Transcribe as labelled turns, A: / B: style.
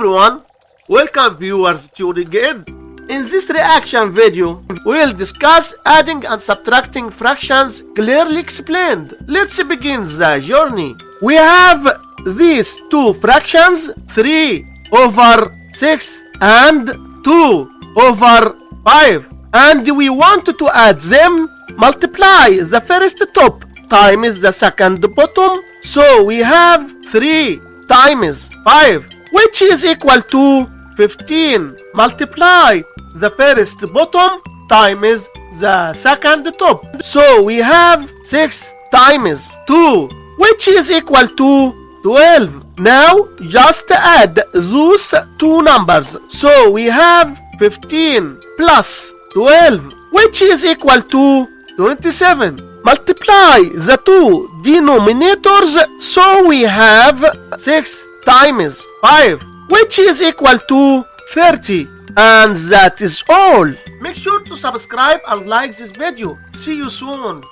A: everyone, welcome viewers tuning in. In this reaction video, we'll discuss adding and subtracting fractions clearly explained. Let's begin the journey. We have these two fractions, 3 over 6 and 2 over 5. And we want to add them. Multiply the first top times the second bottom. So we have 3 times 5, which is equal to 15. Multiply the first bottom times the second top. So we have 6 times 2, which is equal to 12. Now just add those two numbers. So we have 15 plus 12, which is equal to 27. Multiply the two denominators. So we have 6 times 5, which is equal to 30. And that is all. Make sure to subscribe and like this video. See you soon.